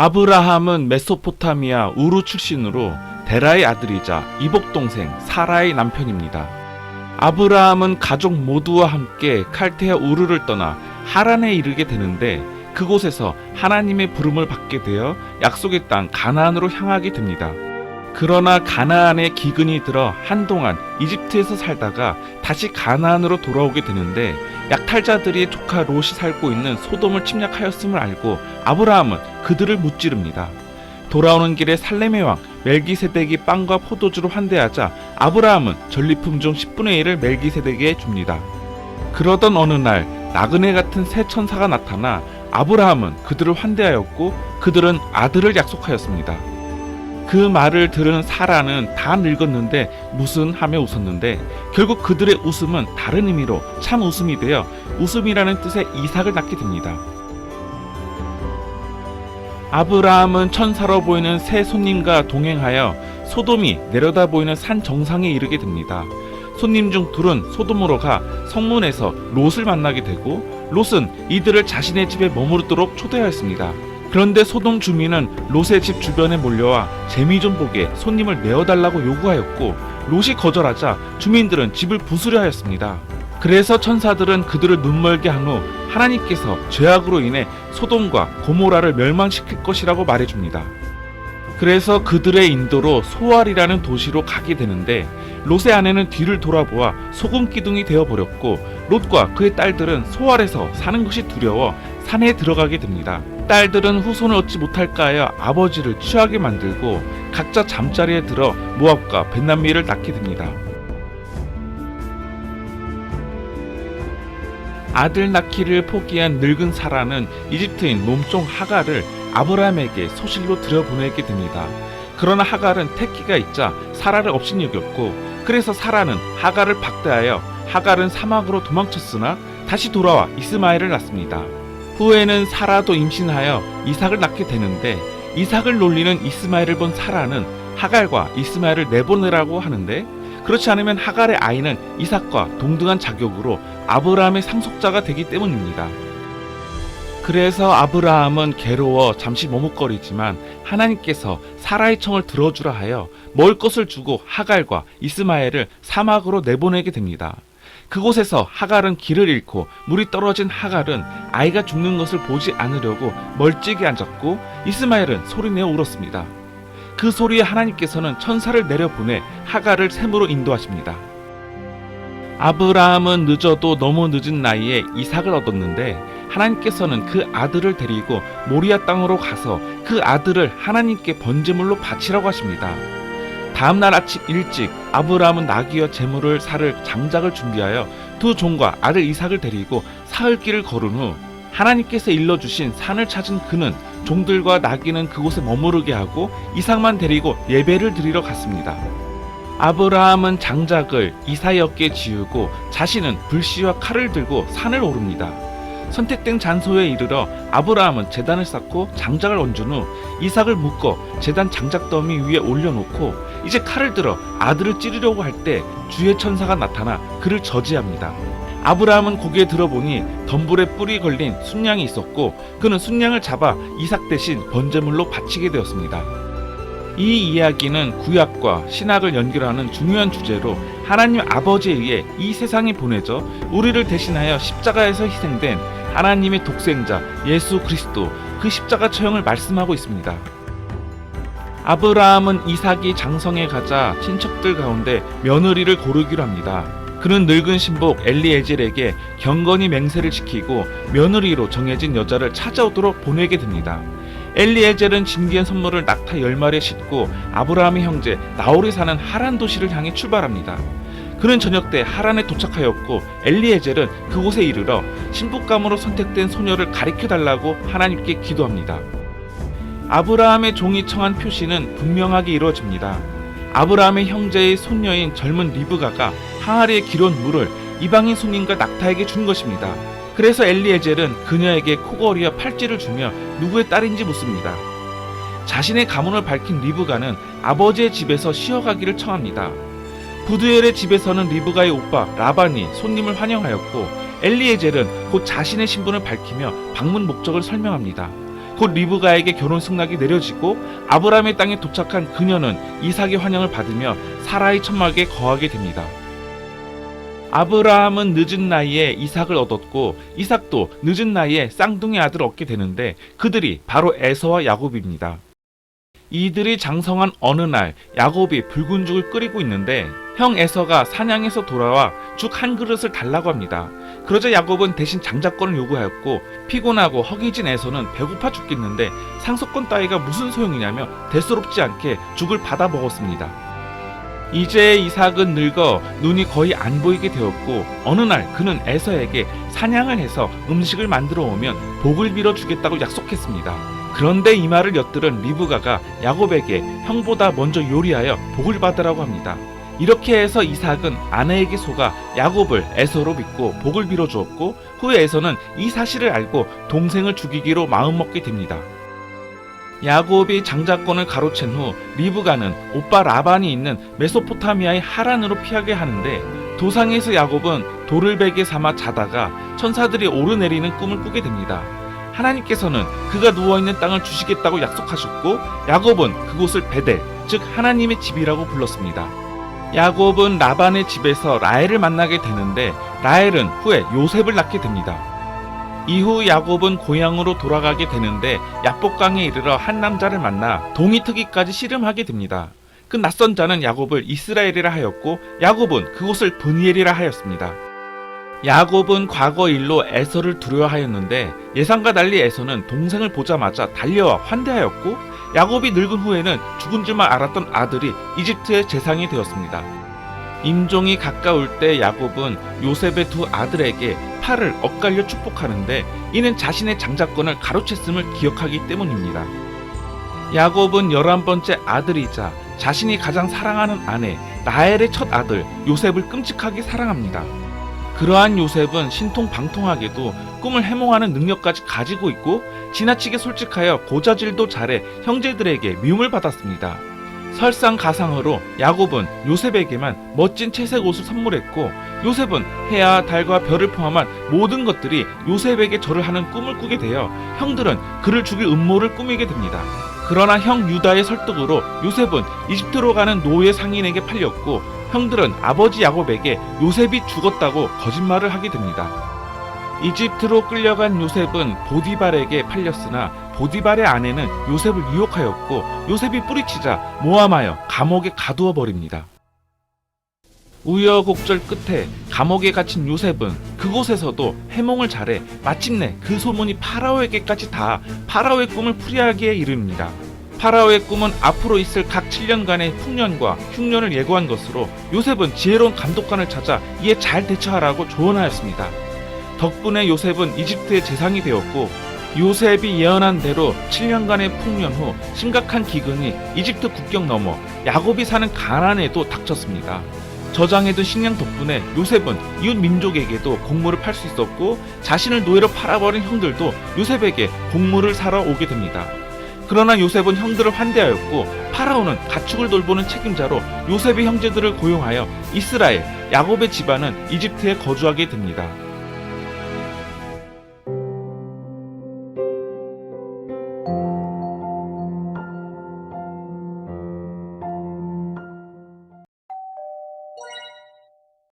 아브라함은 메소포타미아 우루 출신으로 데라의 아들이자 이복 동생 사라의 남편입니다. 아브라함은 가족 모두와 함께 칼테아 우르를 떠나 하란에 이르게 되는데 그곳에서 하나님의 부름을 받게 되어 약속의 땅 가나안으로 향하게 됩니다. 그러나 가나안에 기근이 들어 한동안 이집트에서 살다가 다시 가나안으로 돌아오게 되는데 약탈자들이 조카 롯이 살고 있는 소돔을 침략하였음을 알고 아브라함은 그들을 무찌릅니다. 돌아오는 길에 살렘의 왕 멜기세덱이 빵과 포도주로 환대하자 아브라함은 전리품 중 10분의 1을 멜기세덱에게 줍니다. 그러던 어느 날 나그네 같은 새 천사가 나타나 아브라함은 그들을 환대하였고 그들은 아들을 약속하였습니다. 그 말을 들은 사라는 다 늙었는데 무슨 하며 웃었는데 결국 그들의 웃음은 다른 의미로 참 웃음이 되어 웃음이라는 뜻의 이삭을 낳게 됩니다. 아브라함은 천사로 보이는 새 손님과 동행하여 소돔이 내려다 보이는 산 정상에 이르게 됩니다. 손님 중 둘은 소돔으로 가 성문에서 롯을 만나게 되고 롯은 이들을 자신의 집에 머무르도록 초대하였습니다. 그런데 소돔 주민은 롯의 집 주변에 몰려와 재미 좀 보게 손님을 내어달라고 요구하였고 롯이 거절하자 주민들은 집을 부수려 하였습니다. 그래서 천사들은 그들을 눈멀게 한 후 하나님께서 죄악으로 인해 소돔과 고모라를 멸망시킬 것이라고 말해줍니다. 그래서 그들의 인도로 소알이라는 도시로 가게 되는데 롯의 아내는 뒤를 돌아보아 소금 기둥이 되어버렸고 롯과 그의 딸들은 소알에서 사는 것이 두려워 산에 들어가게 됩니다. 딸들은 후손을 얻지 못할까 하여 아버지를 취하게 만들고 각자 잠자리에 들어 모압과 벳남미를 낳게 됩니다. 아들 낳기를 포기한 늙은 사라는 이집트인 몸종 하갈을 아브라함에게 소실로 들여보내게 됩니다. 그러나 하갈은 태기가 있자 사라를 업신여겼고 그래서 사라는 하갈을 박대하여 하갈은 사막으로 도망쳤으나 다시 돌아와 이스마엘을 낳습니다. 후에는 사라도 임신하여 이삭을 낳게 되는데 이삭을 놀리는 이스마엘을 본 사라는 하갈과 이스마엘을 내보내라고 하는데 그렇지 않으면 하갈의 아이는 이삭과 동등한 자격으로 아브라함의 상속자가 되기 때문입니다. 그래서 아브라함은 괴로워 잠시 머뭇거리지만 하나님께서 사라의 청을 들어주라 하여 먹을 것을 주고 하갈과 이스마엘을 사막으로 내보내게 됩니다. 그곳에서 하갈은 길을 잃고 물이 떨어진 하갈은 아이가 죽는 것을 보지 않으려고 멀찍이 앉았고 이스마엘은 소리내어 울었습니다. 그 소리에 하나님께서는 천사를 내려보내 하갈을 샘으로 인도하십니다. 아브라함은 늦어도 너무 늦은 나이에 이삭을 얻었는데 하나님께서는 그 아들을 데리고 모리아 땅으로 가서 그 아들을 하나님께 번제물로 바치라고 하십니다. 다음날 아침 일찍 아브라함은 나귀와 제물을 살 장작을 준비하여 두 종과 아들 이삭을 데리고 사흘길을 걸은 후 하나님께서 일러주신 산을 찾은 그는 종들과 나귀는 그곳에 머무르게 하고 이삭만 데리고 예배를 드리러 갔습니다. 아브라함은 장작을 이삭의 어깨에 지우고 자신은 불씨와 칼을 들고 산을 오릅니다. 선택된 장소에 이르러 아브라함은 제단을 쌓고 장작을 얹은 후 이삭을 묶어 제단 장작 더미 위에 올려놓고 이제 칼을 들어 아들을 찌르려고 할 때 주의 천사가 나타나 그를 저지합니다. 아브라함은 고개에 들어보니 덤불에 뿔이 걸린 순양이 있었고 그는 순양을 잡아 이삭 대신 번제물로 바치게 되었습니다. 이 이야기는 구약과 신약을 연결하는 중요한 주제로 하나님 아버지에 의해 이 세상에 보내져 우리를 대신하여 십자가에서 희생된 하나님의 독생자 예수 그리스도 그 십자가 처형을 말씀하고 있습니다. 아브라함은 이삭이 장성에 가자 친척들 가운데 며느리를 고르기로 합니다. 그는 늙은 신복 엘리에젤에게 경건히 맹세를 지키고 며느리로 정해진 여자를 찾아오도록 보내게 됩니다. 엘리에젤은 진귀한 선물을 낙타 10마리에 싣고 아브라함의 형제 나홀이 사는 하란 도시를 향해 출발합니다. 그는 저녁 때 하란에 도착하였고 엘리에젤은 그곳에 이르러 신부감으로 선택된 소녀를 가리켜달라고 하나님께 기도합니다. 아브라함의 종이 청한 표시는 분명하게 이루어집니다. 아브라함의 형제의 손녀인 젊은 리브가가 항아리에 기르는 물을 이방인 손님과 낙타에게 준 것입니다. 그래서 엘리에젤은 그녀에게 코걸이와 팔찌를 주며 누구의 딸인지 묻습니다. 자신의 가문을 밝힌 리브가는 아버지의 집에서 쉬어가기를 청합니다. 부두엘의 집에서는 리브가의 오빠 라반이 손님을 환영하였고 엘리에젤은 곧 자신의 신분을 밝히며 방문 목적을 설명합니다. 곧 리브가에게 결혼 승낙이 내려지고 아브라함의 땅에 도착한 그녀는 이삭의 환영을 받으며 사라의 천막에 거하게 됩니다. 아브라함은 늦은 나이에 이삭을 얻었고 이삭도 늦은 나이에 쌍둥이 아들을 얻게 되는데 그들이 바로 에서와 야곱입니다. 이들이 장성한 어느 날 야곱이 붉은 죽을 끓이고 있는데 형 에서가 사냥에서 돌아와 죽 한 그릇을 달라고 합니다. 그러자 야곱은 대신 장자권을 요구하였고 피곤하고 허기진 에서는 배고파 죽겠는데 상속권 따위가 무슨 소용이냐며 대수롭지 않게 죽을 받아 먹었습니다. 이제 이삭은 늙어 눈이 거의 안 보이게 되었고 어느 날 그는 에서에게 사냥을 해서 음식을 만들어 오면 복을 빌어 주겠다고 약속했습니다. 그런데 이 말을 엿들은 리브가가 야곱에게 형보다 먼저 요리하여 복을 받으라고 합니다. 이렇게 해서 이삭은 아내에게 속아 야곱을 에서로 믿고 복을 빌어 주었고 후에 에서는 이 사실을 알고 동생을 죽이기로 마음먹게 됩니다. 야곱이 장자권을 가로챈 후 리브가는 오빠 라반이 있는 메소포타미아의 하란으로 피하게 하는데 도상에서 야곱은 돌을 베개 삼아 자다가 천사들이 오르내리는 꿈을 꾸게 됩니다. 하나님께서는 그가 누워있는 땅을 주시겠다고 약속하셨고 야곱은 그곳을 베델, 즉 하나님의 집이라고 불렀습니다. 야곱은 라반의 집에서 라헬을 만나게 되는데 라헬은 후에 요셉을 낳게 됩니다. 이후 야곱은 고향으로 돌아가게 되는데 야복강에 이르러 한 남자를 만나 동이 트기까지 씨름하게 됩니다. 그 낯선 자는 야곱을 이스라엘이라 하였고 야곱은 그곳을 브니엘이라 하였습니다. 야곱은 과거 일로 에서를 두려워하였는데 예상과 달리 에서는 동생을 보자마자 달려와 환대하였고 야곱이 늙은 후에는 죽은 줄만 알았던 아들이 이집트의 재상이 되었습니다. 임종이 가까울 때 야곱은 요셉의 두 아들에게 팔을 엇갈려 축복하는데 이는 자신의 장자권을 가로챘음을 기억하기 때문입니다. 야곱은 11번째 아들이자 자신이 가장 사랑하는 아내 라헬의 첫 아들 요셉을 끔찍하게 사랑합니다. 그러한 요셉은 신통방통하게도 꿈을 해몽하는 능력까지 가지고 있고 지나치게 솔직하여 고자질도 잘해 형제들에게 미움을 받았습니다. 설상가상으로 야곱은 요셉에게만 멋진 채색 옷을 선물했고 요셉은 해와 달과 별을 포함한 모든 것들이 요셉에게 절을 하는 꿈을 꾸게 되어 형들은 그를 죽일 음모를 꾸미게 됩니다. 그러나 형 유다의 설득으로 요셉은 이집트로 가는 노예 상인에게 팔렸고 형들은 아버지 야곱에게 요셉이 죽었다고 거짓말을 하게 됩니다. 이집트로 끌려간 요셉은 보디발에게 팔렸으나 보디발의 아내는 요셉을 유혹하였고 요셉이 뿌리치자 모함하여 감옥에 가두어 버립니다. 우여곡절 끝에 감옥에 갇힌 요셉은 그곳에서도 해몽을 잘해 마침내 그 소문이 파라오에게까지 닿아 파라오의 꿈을 풀이하기에 이릅니다. 파라오의 꿈은 앞으로 있을 각 7년간의 풍년과 흉년을 예고한 것으로 요셉은 지혜로운 감독관을 찾아 이에 잘 대처하라고 조언하였습니다. 덕분에 요셉은 이집트의 재상이 되었고 요셉이 예언한 대로 7년간의 풍년 후 심각한 기근이 이집트 국경 너머 야곱이 사는 가나안에도 닥쳤습니다. 저장해둔 식량 덕분에 요셉은 이웃 민족에게도 곡물을 팔 수 있었고 자신을 노예로 팔아버린 형들도 요셉에게 곡물을 사러 오게 됩니다. 그러나 요셉은 형들을 환대하였고 파라오는 가축을 돌보는 책임자로 요셉의 형제들을 고용하여 이스라엘, 야곱의 집안은 이집트에 거주하게 됩니다.